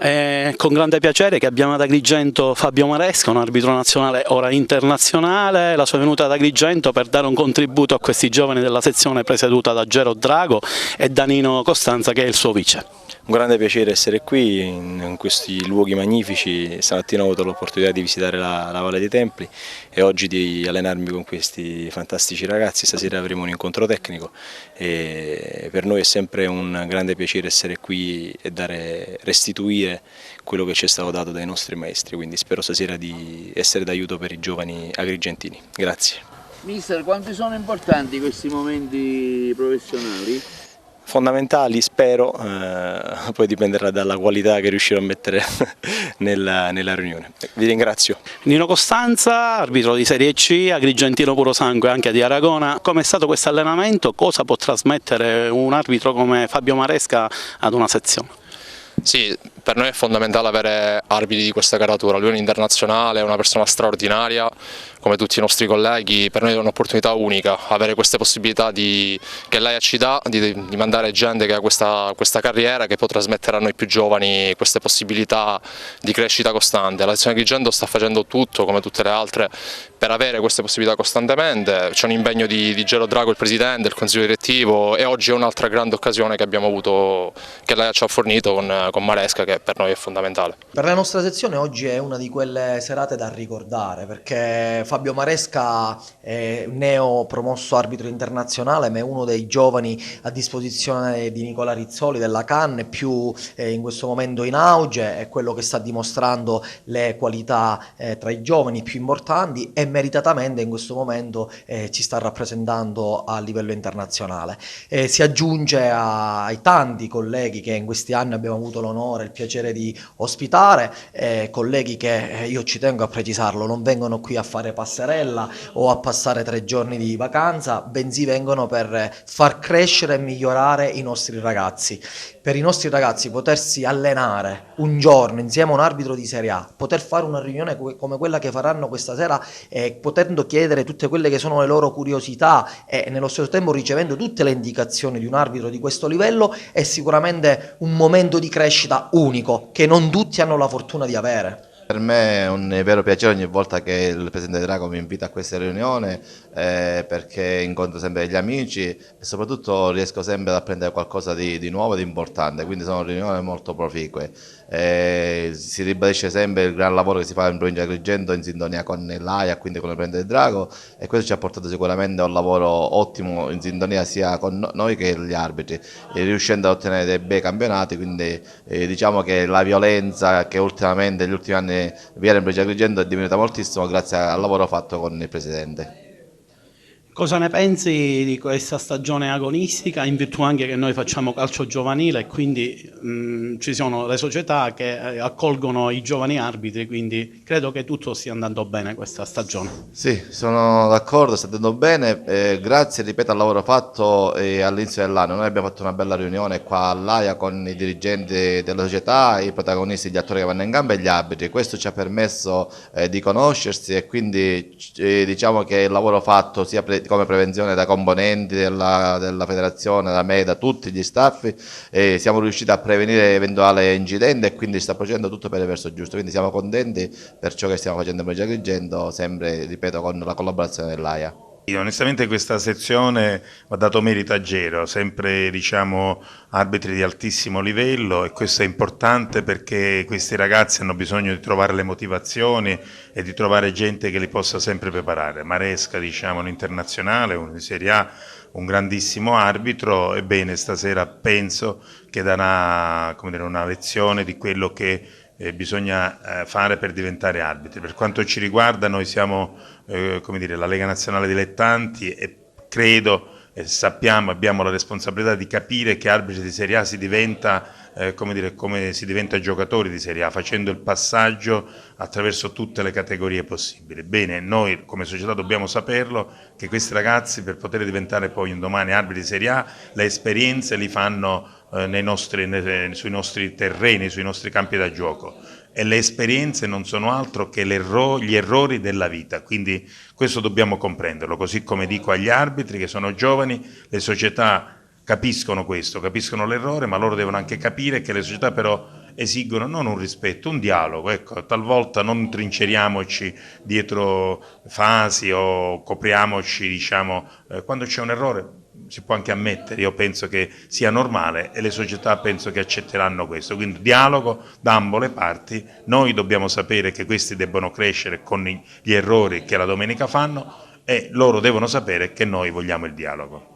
È con grande piacere che abbiamo ad Agrigento Fabio Maresca, un arbitro nazionale ora internazionale. La sua venuta ad Agrigento per dare un contributo a questi giovani della sezione presieduta da Gero Drago e Danilo Costanza, che è il suo vice. Un grande piacere essere qui in questi luoghi magnifici. Stamattina ho avuto l'opportunità di visitare la Valle dei Templi e oggi di allenarmi con questi fantastici ragazzi. Stasera avremo un incontro tecnico e per noi è sempre un grande piacere essere qui e restituire quello che ci è stato dato dai nostri maestri, quindi spero stasera di essere d'aiuto per i giovani agrigentini. Grazie. Mister, quanti sono importanti questi momenti professionali? Fondamentali, spero, poi dipenderà dalla qualità che riuscirò a mettere nella riunione. Vi ringrazio. Nino Costanza, arbitro di Serie C, agrigentino puro sangue anche di Aragona. Come è stato questo allenamento? Cosa può trasmettere un arbitro come Fabio Maresca ad una sezione? Sì, per noi è fondamentale avere arbitri di questa caratura. Lui è un internazionale, è una persona straordinaria, come tutti i nostri colleghi. Per noi è un'opportunità unica avere queste possibilità che lei ci dà di mandare gente che ha questa carriera, che può trasmettere a noi più giovani queste possibilità di crescita costante. La sezione Agrigento sta facendo tutto, come tutte le altre, per avere queste possibilità costantemente. C'è un impegno di Gero Drago, il presidente, del consiglio direttivo, e oggi è un'altra grande occasione che abbiamo avuto, che lei ci ha fornito con Maresca, che per noi è fondamentale. Per la nostra sezione oggi è una di quelle serate da ricordare, perché Fabio Maresca è neo promosso arbitro internazionale, ma è uno dei giovani a disposizione di Nicola Rizzoli della CAN, più in questo momento in auge, è quello che sta dimostrando le qualità tra i giovani più importanti e meritatamente in questo momento ci sta rappresentando a livello internazionale. Si aggiunge ai tanti colleghi che in questi anni abbiamo avuto l'onore e il piacere di ospitare, colleghi che io ci tengo a precisarlo, non vengono qui a fare passerella o a passare 3 giorni di vacanza, bensì vengono per far crescere e migliorare i nostri ragazzi. Per i nostri ragazzi potersi allenare un giorno insieme a un arbitro di Serie A, poter fare una riunione come quella che faranno questa sera, potendo chiedere tutte quelle che sono le loro curiosità e nello stesso tempo ricevendo tutte le indicazioni di un arbitro di questo livello, è sicuramente un momento di crescita unico che non tutti hanno la fortuna di avere. Per me è un vero piacere ogni volta che il presidente Drago mi invita a questa riunione, perché incontro sempre gli amici e soprattutto riesco sempre ad apprendere qualcosa di nuovo e di importante, quindi sono riunioni molto proficue. Si ribadisce sempre il gran lavoro che si fa in provincia di Agrigento in sintonia con l'AIA, quindi con il presidente Drago, e questo ci ha portato sicuramente a un lavoro ottimo in sintonia sia con noi che gli arbitri, riuscendo ad ottenere dei bei campionati, quindi diciamo che la violenza che ultimamente negli ultimi anni viene in provincia di Agrigento è diminuita moltissimo grazie al lavoro fatto con il presidente. Cosa ne pensi di questa stagione agonistica, in virtù anche che noi facciamo calcio giovanile e quindi ci sono le società che accolgono i giovani arbitri, quindi credo che tutto stia andando bene questa stagione. Sì, sono d'accordo, sta andando bene, grazie, ripeto, al lavoro fatto all'inizio dell'anno. Noi abbiamo fatto una bella riunione qua all'AIA con i dirigenti della società, i protagonisti, gli attori che vanno in campo e gli arbitri. Questo ci ha permesso di conoscersi e quindi diciamo che il lavoro fatto sia come prevenzione da componenti della federazione, da me, da tutti gli staff, siamo riusciti a prevenire eventuali incidenti e quindi sta procedendo tutto per il verso giusto, quindi siamo contenti per ciò che stiamo facendo in provincia di Agrigento, sempre, ripeto, con la collaborazione dell'AIA. Onestamente questa sezione va dato merito a Gero, sempre diciamo arbitri di altissimo livello, e questo è importante perché questi ragazzi hanno bisogno di trovare le motivazioni e di trovare gente che li possa sempre preparare. Maresca, diciamo, un internazionale, uno di Serie A, un grandissimo arbitro. Ebbene, stasera penso che darà, come dire, una lezione di quello che bisogna fare per diventare arbitri. Per quanto ci riguarda, noi siamo come dire, la Lega Nazionale Dilettanti, e credo e sappiamo, abbiamo la responsabilità di capire che arbitri di Serie A si diventa come si diventa giocatori di Serie A, facendo il passaggio attraverso tutte le categorie possibili. Bene, noi come società dobbiamo saperlo, che questi ragazzi, per poter diventare poi un domani arbitri di Serie A, le esperienze li fanno sui nostri terreni, sui nostri campi da gioco, e le esperienze non sono altro che gli errori della vita, quindi questo dobbiamo comprenderlo, così come dico agli arbitri che sono giovani, le società capiscono questo, capiscono l'errore, ma loro devono anche capire che le società però esigono non un rispetto, un dialogo. Ecco, talvolta non trinceriamoci dietro fasi o copriamoci, diciamo, quando c'è un errore si può anche ammettere, io penso che sia normale e le società penso che accetteranno questo, quindi dialogo da ambo le parti, noi dobbiamo sapere che questi debbono crescere con gli errori che la domenica fanno e loro devono sapere che noi vogliamo il dialogo.